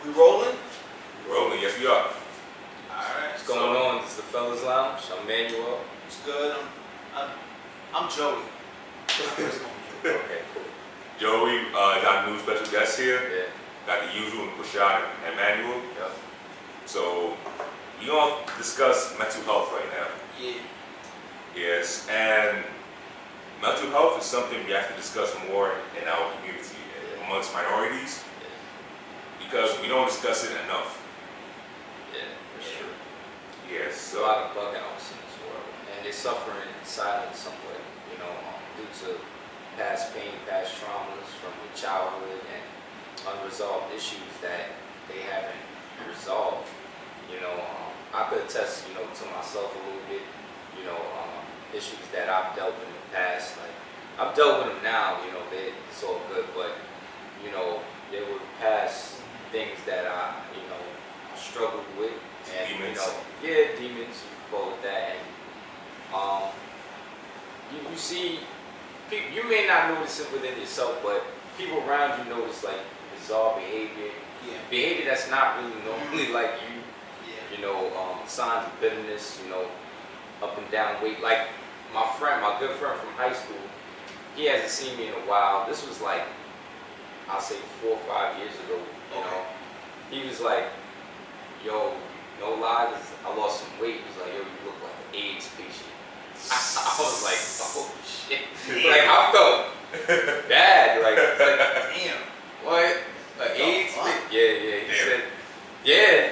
We rolling? Rolling, yes we are. Alright. What's going on? This is the Fellas Lounge. I'm Manuel. It's good. I'm Joey. Okay, cool. Joey, got a new special guest here. Yeah. Got the usual Rashad and Manuel. Yep. So we're gonna discuss mental health right now. Yeah. Yes, and mental health is something we have to discuss more in our community amongst minorities because we don't discuss it enough. Yeah, that's true. Yes, There's a so lot of bug outs in this world, and they're suffering in silence somewhat, due to past pain, past traumas from their childhood, and unresolved issues that they haven't resolved. I could attest, to myself a little bit, issues that I've dealt with in the past. Like, I've dealt with them now, it's all good, but, there were past things that I struggled with. And, demons. Demons, you can call it that. And, you see, people, you may not notice it within yourself, but people around you notice, like, bizarre behavior. Yeah. Behavior that's not really normally like you. Yeah. Signs of bitterness, up and down weight. Like my good friend from high school, he hasn't seen me in a while. This was like, I'll say 4 or 5 years ago, Okay. He was like, yo, no lie, I lost some weight. He was like, yo, you look like an AIDS patient. I was like, oh shit. Like, I felt bad. Like Damn. what? An AIDS patient? Yeah. He said, yeah.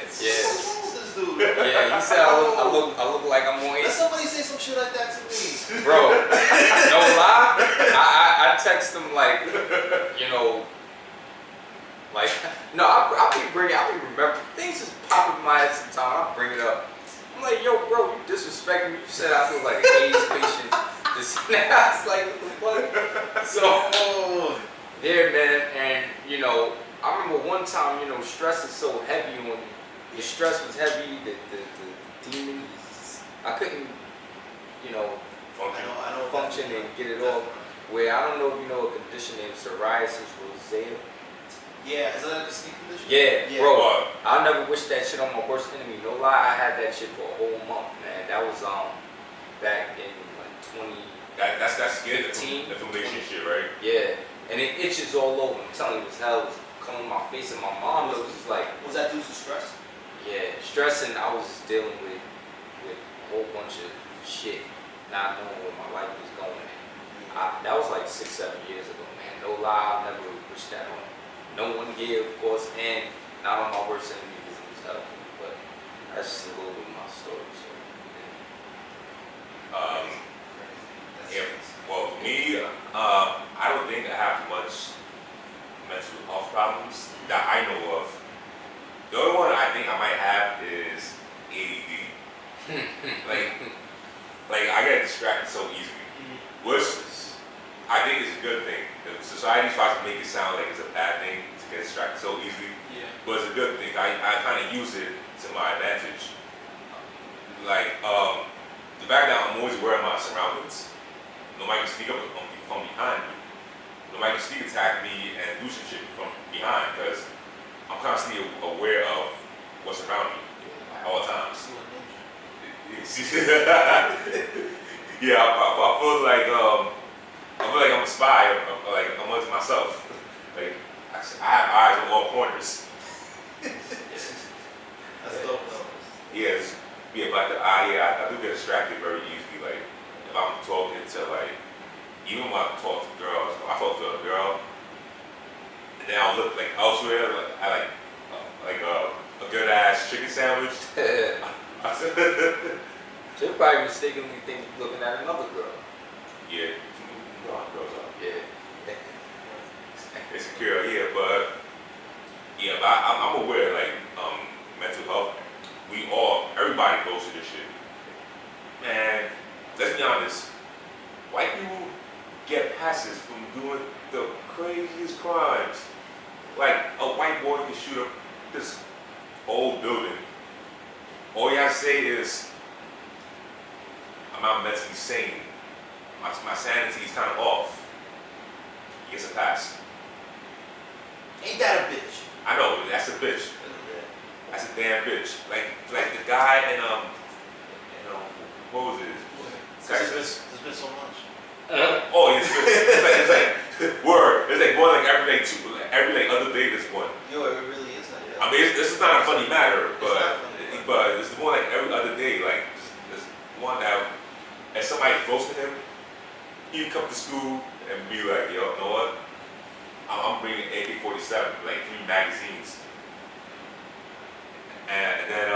What's this dude? Yeah, he said I look like I'm on Let AIDS. somebody say some shit like that to me. Bro, no lie, I text him like, I'll be remember things just pop in my head sometimes. I'll bring it up. I'm like, yo, bro, you disrespecting me. You said I look like an AIDS patient. This now it's like, what the fuck? So, yeah, man, and I remember one time, stress is so heavy on you. The stress was heavy. The demons. I couldn't, function. I know function and get it off. Where I don't know if you know a condition named psoriasis rosacea. Yeah, is that a distinct condition? Yeah, bro. I'll never wish that shit on my worst enemy. No lie, I had that shit for a whole month, man. That was back in like 20. That's scared 15, inflammation shit, right? Yeah, and it itches all over. I'm telling you, it was hell. It was coming on my face, and my mom was just like, Was that due to stress? yeah, stress, and I was just dealing with a whole bunch of shit, not knowing where my life was going. That was like 6, 7 years ago, man. No lie, I'll never wish that on no one here, of course, and not on my worst enemy because it was helpful. But that's just a little bit of my story. So, Yeah. Well, for me, I don't think I have much mental health problems that I know of. The only one I think I might have is ADD. like I get distracted so easily, which I think is a good thing. Society tries to make it sound like it's a bad thing to get distracted so easily, but it's a good thing. I kind of use it to my advantage. Like the fact that I'm always aware of my surroundings. Nobody can sneak up from behind me. Nobody can sneak attack me and do some shit from behind because I'm constantly aware of what's around me at all times. Yeah, I feel like I'm a spy, like amongst myself. Like I have eyes on all corners. That's dope, though. Yes, yeah, but I do get distracted very easily. Like if I'm talking to even when I talk to girls, if I talk to a girl, and then I'll look like elsewhere, like a good ass chicken sandwich. she'll probably mistakenly think you're looking at another girl. Yeah, you know how girls are. Yeah. Insecure, yeah, but I'm aware, like, mental health, everybody goes through this shit. Man, let's be honest, white people get passes from doing the craziest crimes. Like, a white boy can shoot up this old building. All you have to say is, I'm not mentally sane. My sanity is kind of off. He gets a pass. Ain't that a bitch? I know, that's a bitch. That's a damn bitch. Like the guy in what was it? Texas. There's been so much. Oh, it's like word. It's like one like every like other day there's one. Yo, it really is like that. I mean, this is not a funny matter, It's not funny. but it's more like every other day. Like there's one that if somebody close to him, he would come to school and be like, yo, you know what? I'm bringing AK-47, like 3 magazines, and then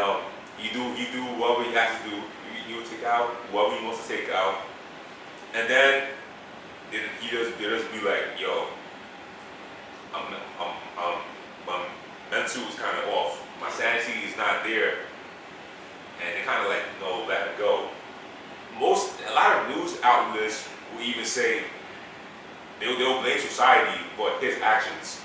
you do whatever you have to do. You take out whatever he wants to take out, and then he just be like, yo, my mental is kind of off. My sanity is not there, and they kind of like, no, let it go. A lot of news outlets will even say they'll blame society for his actions.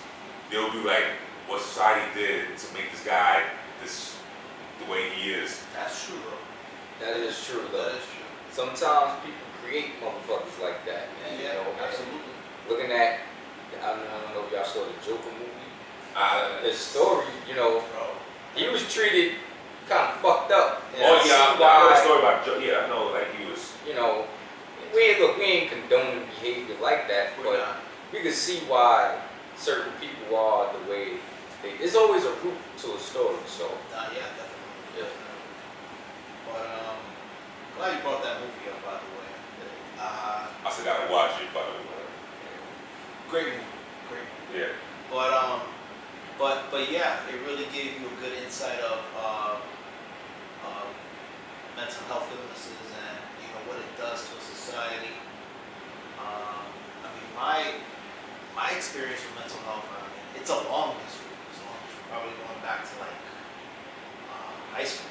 They'll be like, what society did to make this guy the way he is. That's true, though. That is true, though. That is true. Sometimes people create motherfuckers like that, man. Yeah, you know, man. absolutely. Looking at, I don't know if y'all saw the Joker movie. His It's story, you know, Bro. he was treated kind of fucked up. And Oh I yeah, see I know the why, story about Joe. Yeah, I know. Like he was. you know, we ain't condoning behavior like that, We're but not. we can see why certain people are the way they. There's always a root to a story, so. Yeah, definitely. Yeah. But glad you brought that movie up, by the way. I still gotta watch it, by the way. Great movie. Great movie. Yeah. But yeah, it really gave you a good insight of mental health illnesses and what it does to a society. I mean, my experience with mental health, I mean, it's a long history. It's a long history, probably going back to like high school.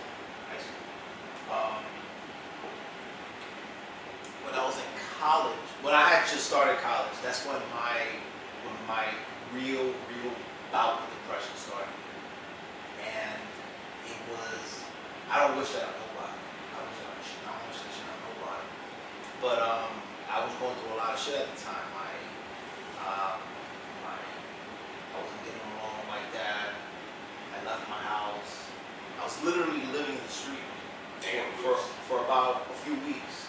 When I was in college, when I had just started college, that's when my real bout with depression started. And it was, I don't wish that on nobody. I don't wish that shit on nobody. But I was going through a lot of shit at the time. I wasn't getting along with my dad. I left my house. I was literally living in the street for about a few weeks.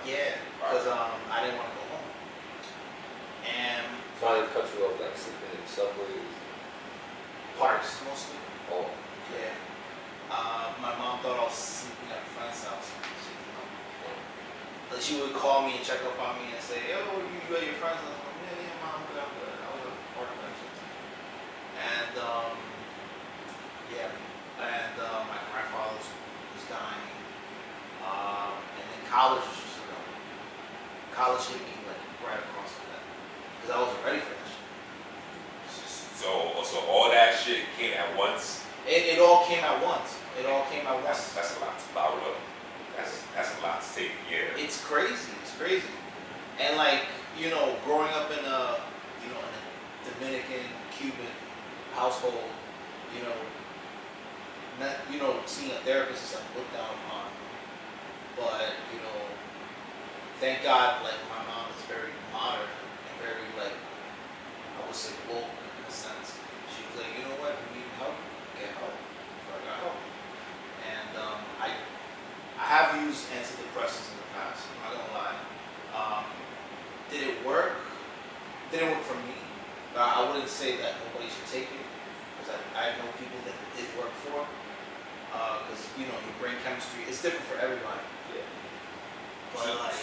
Yeah, because I didn't want to go home. And Trying to cut you off, like sleeping in subways. parks mostly. Oh, Yeah. My mom thought I was sleeping at a friend's house. But she would call me and check up on me and say, "Oh, you at your friend's house?" I'm like, "Yeah, mom, good. I was at a park bench." And my grandfather was dying. And then college was just around. College hit me like right across the head because I wasn't ready for that shit. So all that shit came at once. It all came at once. It all came at once. That's a lot to bottle up. That's a lot to take. Yeah. It's crazy. It's crazy. And like, growing up in a Dominican, Cuban household, seeing a therapist is like looked down upon. But, thank God, like my mom is very modern and very like, I would say woke in a sense. She was like, you know what, if you need help, get help. So I got help. And I have used antidepressants in the past, I'm not gonna lie. Did it work? Didn't work for me. I wouldn't say that nobody should take it, because I know people that it did work for. Because your brain chemistry is different for everybody. yeah. But like,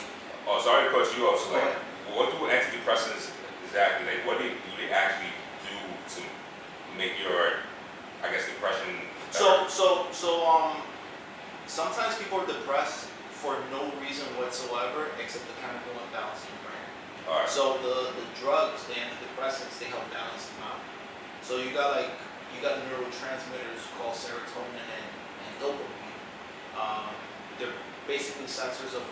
Oh, sorry to cut you off. So Go like, ahead. what do antidepressants exactly like? What do they actually do to make your, I guess, depression better? Sometimes people are depressed for no reason whatsoever except the chemical imbalance in your brain. All right. So the drugs, the antidepressants, they help balance them out. So you got neurotransmitters called serotonin and dopamine. They're basically sensors of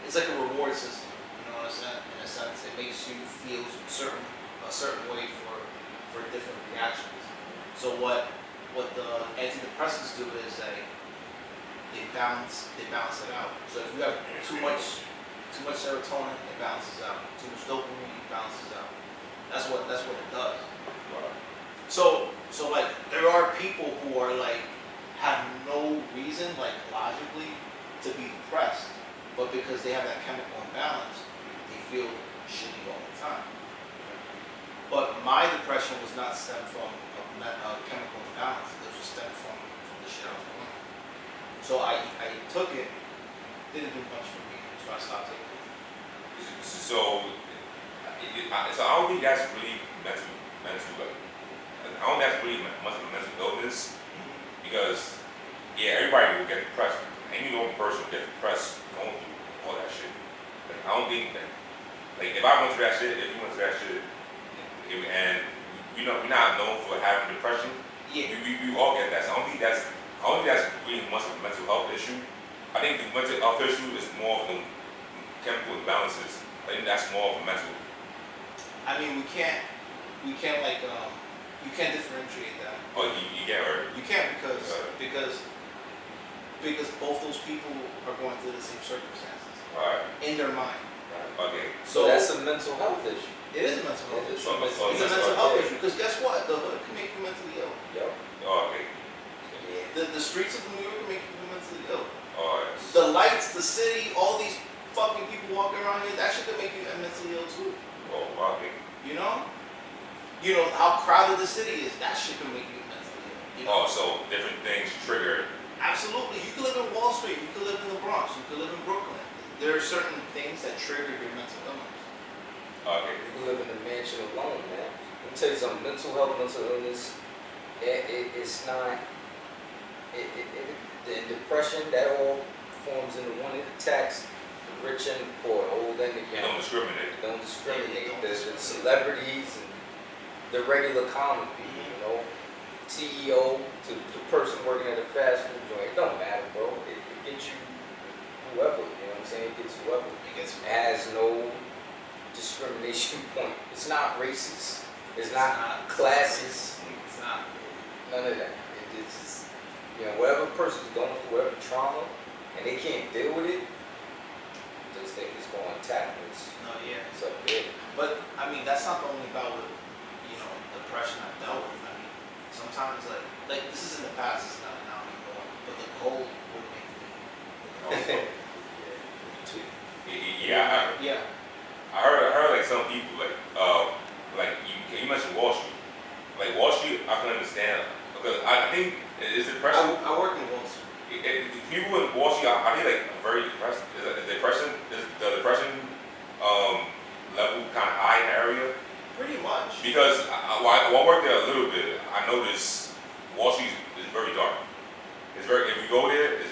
it's like a reward system. You know what I'm saying? In a sense, it makes you feel a certain way for different reactions. So what the antidepressants do is they balance it out. So if you have too much serotonin, it balances out. Too much dopamine, it balances out. That's what it does. Right. So like there are people who are like have no reason like logically to be depressed, but because they have that chemical imbalance, they feel shitty all the time. But my depression was not stemmed from a chemical imbalance. It was just stemmed from the shit I was going through. So I took it, didn't do much for me, so I stopped taking it. So I don't think that's really mental like, I don't think that's really much of a mental illness because yeah, everybody will get depressed. Any normal person will get depressed going through all that shit. Like, I don't think that, like if I went through that shit, if you went through that shit, and you know we're not known for having depression, Yeah. we all get that. So I don't think that's really much of a mental health issue. I think the mental health issue is more of the chemical imbalances. I think that's more of a mental. I mean, we can't like you can't differentiate that. Oh, you get hurt. You can't because both those people are going through the same circumstances Alright. in their mind. Okay. So that's a mental health issue. It is a mental health It's issue. a mental It's a mental health issue because guess what? The hood can make you mentally ill. Yep. Oh, okay. Yeah. The streets of New York can make you mentally ill. Alright. The lights, the city, all these fucking people walking around here, that shit can make you mentally ill too. Oh, okay. You know? You know how crowded the city is. That shit can make you mentally ill. You know? Oh, so different things trigger. Absolutely. You could live in Wall Street. You could live in the Bronx. You could live in Brooklyn. There are certain things that trigger your mental illness. Okay. You live in a mansion alone, man. Let me tell you something. Mental health, mental illness, it's not. The depression that all forms into one. It attacks the rich and the poor, the old and the They young. don't discriminate. Don't discriminate. They don't The discriminate. celebrities and the regular common people, you know, CEO to the person working at a fast food joint. It don't matter, bro. It gets you whoever. You know what I'm saying? It gets whoever. It has no discrimination point. It's not racist. It's not classes. It's not. None of that. It's just, you know, whatever person's going through, whatever trauma, and they can't deal with it, just think it's going to attack. No, yeah. It's up there. But I mean, that's not the only bout with depression I've dealt with. I mean, sometimes like this is in the past, it's not now anymore. But the cold would make me. Yeah. Yeah. I heard like some people like you mentioned Wall Street. Like Wall Street, I can understand because I think it's depression. I work in Wall Street. People in Wall Street, I think like very depressed. Is the depression level kind of high in the area? Pretty much. Because I worked there a little bit, I noticed Wall Street is very dark. It's very, if you go there, it's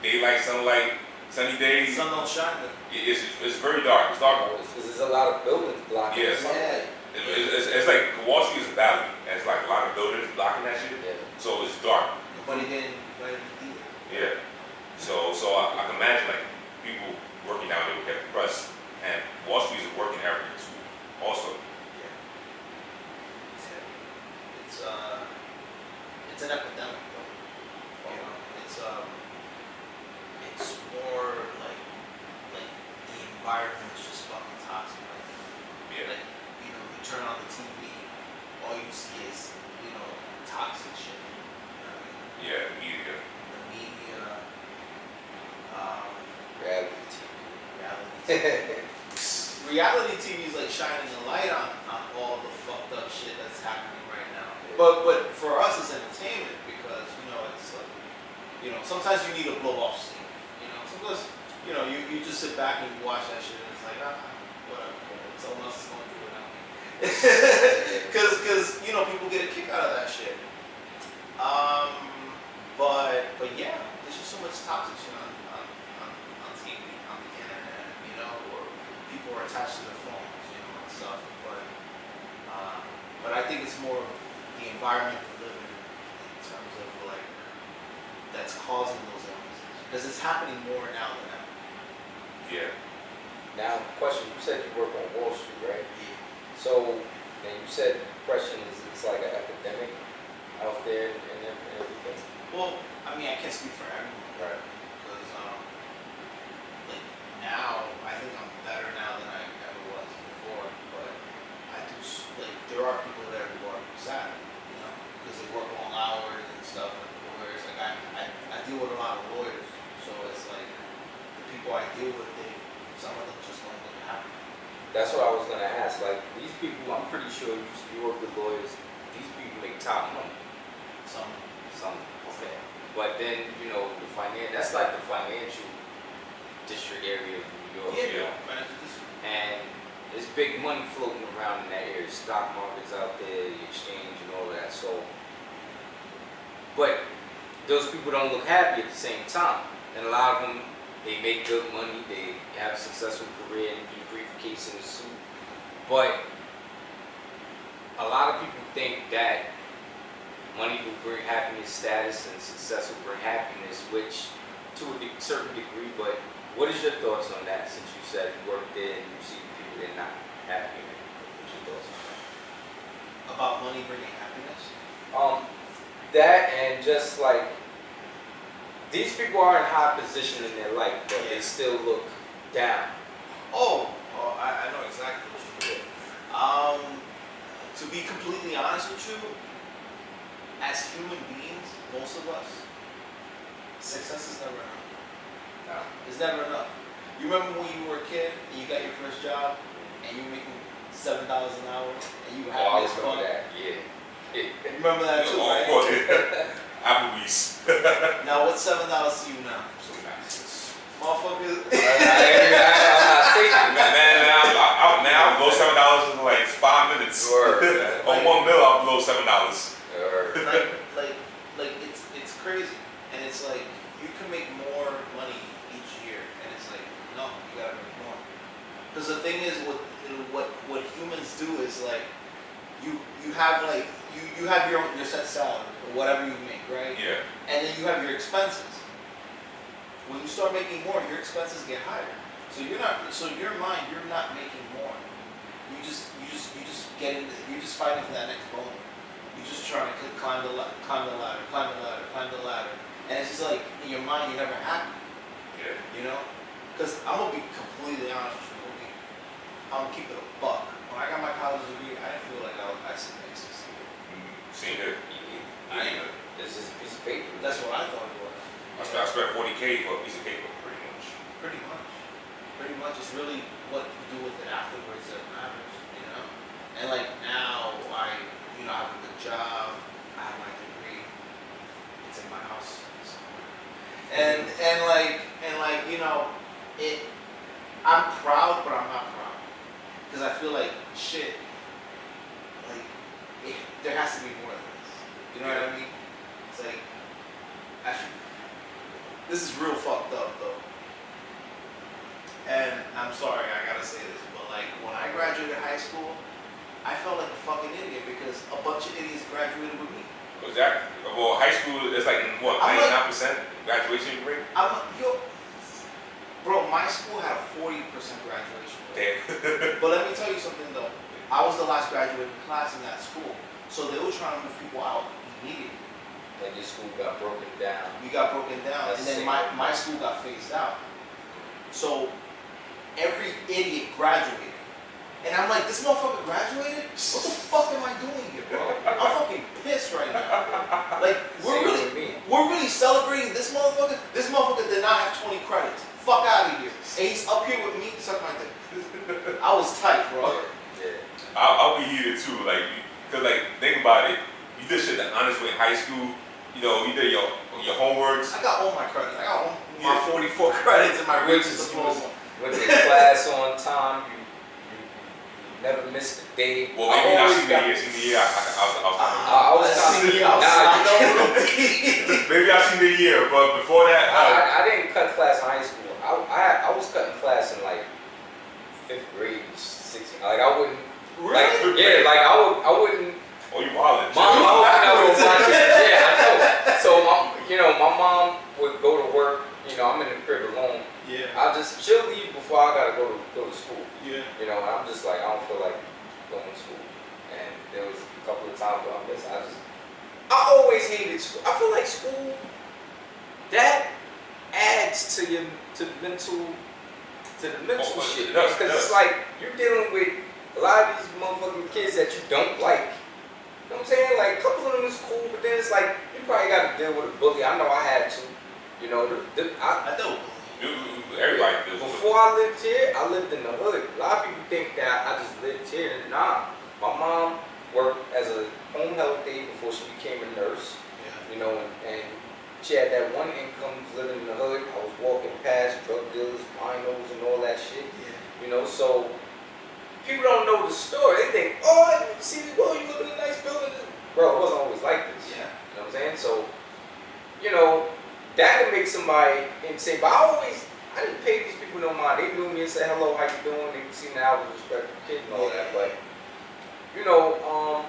daylight, sunlight, sunny days. Sun don't shine there. It's very dark. It's dark. Because there's a lot of buildings blocking Yes. the sunlight. It's like Wall Street is a valley, and it's like a lot of buildings blocking that shit. Yeah. So it's dark. Nobody didn't either. Yeah. So I can imagine like people working down there would get depressed, and Wall Street is a working area too. Also. It's an epidemic though. You know, it's more like the environment is just fucking toxic. Yeah. Like, you turn on the TV, all you see is, toxic shit. Yeah, media. The media, Reality TV. reality TV. Reality TV is like shining a light on all the fucked up shit that's happening right now. But for us it's entertainment because, it's like, sometimes you need to blow off steam. Sometimes, you just sit back and you watch that shit and it's like, whatever. Someone else is going through it now. Because people get a kick out of that shit. But yeah, there's just so much toxic shit on TV, on the internet, or people are attached to their phones, and stuff. But I think it's more the environment we live in terms of like that's causing those illnesses because it's happening more now than ever. Yeah. Now, question, you said you work on Wall Street, right? Yeah. So, and you said depression is like an epidemic out there and everything. Well, I mean, I can't speak for everyone. Right. Because, like, now, I think I'm better now than I ever was before, but I do, like, there are people there who are sad, people I deal with, some of them just don't look happy. That's what I was gonna ask. Like these people, I'm pretty sure you work with lawyers. These people make top money. Some. Okay. But then that's like the financial district area of New York. Yeah. Financial district. And there's big money floating around in that area. Stock market's out there, the exchange, and all that. So, but those people don't look happy at the same time. And a lot of them, they make good money, they have a successful career, and you briefcase in a suit. But a lot of people think that money will bring happiness, status, and success will bring happiness, which to a certain degree. But what is your thoughts on that? Since you said you work there and you see people that are not happy, what's your thoughts on that? About money bringing happiness? That and just like these people are in high position in their life, but they still look down. I know exactly what you mean. To be completely honest with you, as human beings, most of us, success is never enough. No. It's never enough. You remember when you were a kid and you got your first job and you were making $7 an hour and you were happy as fuck? That, yeah. You remember that too, right? Applebee's. Now what's $7 to you now? So nice. I'm Motherfuckers. not taking Man, I'll blow $7 in like 5 minutes. Word. On 1 meal, I'll blow $7. like it's crazy, and it's like you can make more money each year, and it's like no, you gotta make more. Because the thing is, what humans do is like you have like you have your set salary or whatever you make, right? Yeah. And then you have your expenses. When you start making more, your expenses get higher. So in your mind, you're not making more. You just you're just fighting for that next bone. You're just trying to climb the ladder. And it's just like, in your mind, you're never happy. Yeah. You know? Because I'm going to be completely honest with you. I'm going to keep it a buck. When I got my college degree, I didn't feel like I succeeded. Seen it. This is a piece of paper. That's what I thought it was. I spent $40K for a piece of paper, pretty much. Pretty much. It's really what you do with it afterwards that matters, you know? And like now, I have a good job, I have my degree, it's in my house somewhere. And like, I'm proud, but I'm not proud. Because I feel like, shit, like, there has to be more than this. You know what I mean? It's like, this is real fucked up though. And I'm sorry, I gotta say this, but like, when I graduated high school, I felt like a fucking idiot because a bunch of idiots graduated with me. Exactly. Well, high school is like, what, 99% graduation rate? Bro, my school had a 40% graduation rate. Damn. But let me tell you something though. I was the last graduating class in that school. So they were trying to move people out immediately. Like your school got broken down. We got broken down. That's and then sick. my school got phased out. So every idiot graduated. And I'm like, this motherfucker graduated? What the fuck am I doing here, bro? I'm fucking pissed right now. Like, we're really celebrating this motherfucker. This motherfucker did not have 20 credits. Fuck out of here. And he's up here with me, suck my dick. I was tight, bro. Yeah. I'll be heated too, like, cause like, think about it. You did shit the honest way in high school. You did your homeworks. I got all my credits. I got all my 44 credits in my riches diploma. Went to class on time. You never missed a day. Well, maybe not senior year. I was maybe I seen the year, but before that, I didn't cut class in high school. I was cutting class in like 5th grade, 6th. Like I wouldn't. Really? Like, yeah, like I wouldn't. Oh, you wildin'. Yeah, I know. So my mom would go to work. I'm in the crib alone. Yeah. She'll leave before I gotta go to school. Yeah. And I'm just like, I don't feel like going to school. And there was a couple of times where I always hated school. I feel like school, that adds to the mental shit. Because it's like, you're dealing with a lot of these motherfucking kids that you don't like. You know what I'm saying? Like, a couple of them is cool, but then it's like, you probably got to deal with a bully. I know I had to. I do. Everybody feels. Before I lived here, I lived in the hood. A lot of people think that I just lived here. Nah, my mom worked as a home health aide before she became a nurse. Yeah. You know, and she had that one income living in the hood. I was walking past drug dealers, winos, and all that shit. Yeah. You know, so people don't know the story. They think, oh, you see me, boy, you live in a nice building. Bro, it wasn't always like this. Yeah. You know what I'm saying? So, you know, that could make somebody and say, but I didn't pay these people no mind. They knew me and said, hello, how you doing? They could see me I was a respectful kid and all that. But, you know,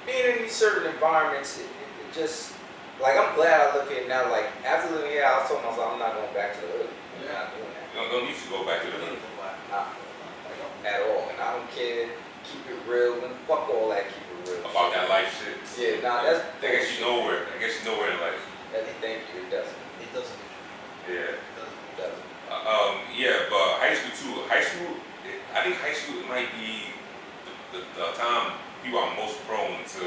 being in these certain environments, it just, like, I'm glad I live here now. Like, after living here, I told myself, I'm not going back to the hood. I'm not doing that. You don't need to go back to the hood. Not at all. And I don't care. Keep it real. And fuck all that. Keep it real. About that life shit. Yeah, nah, that's. I guess you nowhere. I guess you nowhere in life. Thank you. It doesn't. It doesn't. Yeah. It doesn't. Yeah, but high school too. High school, I think high school might be the time people are most prone to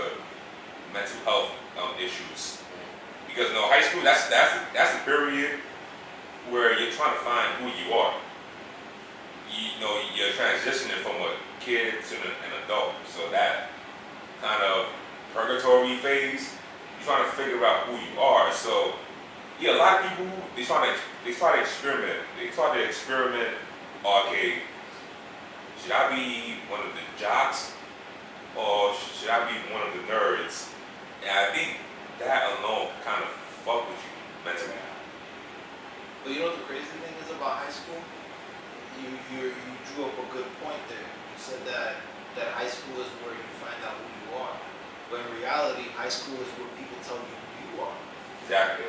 mental health issues. Because high school, that's the period where you're trying to find who you are. You know, you're transitioning from a kid to an adult. So that kind of purgatory phase, you're trying to figure out who you are. So yeah, a lot of people they try to experiment. They try to experiment. Okay, should I be one of the jocks or should I be one of the nerds? And I think that alone kind of fuck with you mentally. But you know what the crazy thing is about high school? You drew up a good point there. You said that high school is where you find out who you are. But in reality, high school is where people tell you who you are. Exactly.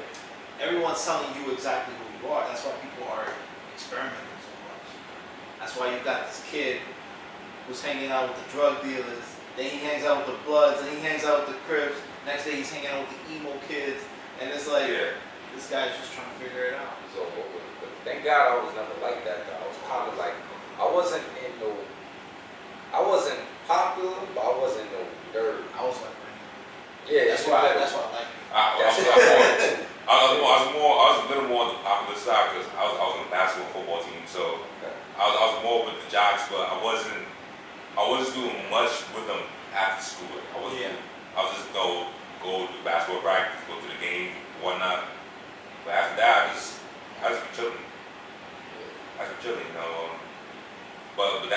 Everyone's telling you exactly who you are. That's why people are experimenting so much. That's why you got this kid who's hanging out with the drug dealers. Then he hangs out with the Bloods. Then he hangs out with the Crips. Next day he's hanging out with the emo kids. And it's like, this guy's just trying to figure it out. So, but thank God I was never like that. Though. I was kind of like, I wasn't popular, but I wasn't no nerd. I was like, yeah, that's why I like it. I was a little more on the popular side because I was on the basketball football team, so I was more with the jocks, but I wasn't doing much with them after school. I was just go to the basketball practice, go to the game, whatnot. But after that, I just be chilling. I just be chilling, you know. But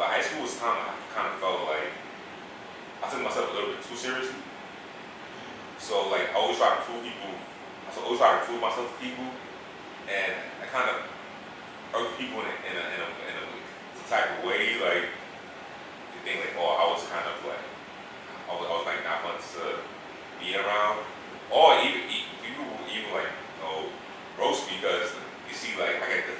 high school was time I kind of felt like I took myself a little bit too seriously. So like I always try to prove myself to people, and I kind of irk people in a type of way, like they think like, oh, I was kind of like I was like not fun to be around, or even people even like roast me because you see like I get defensive.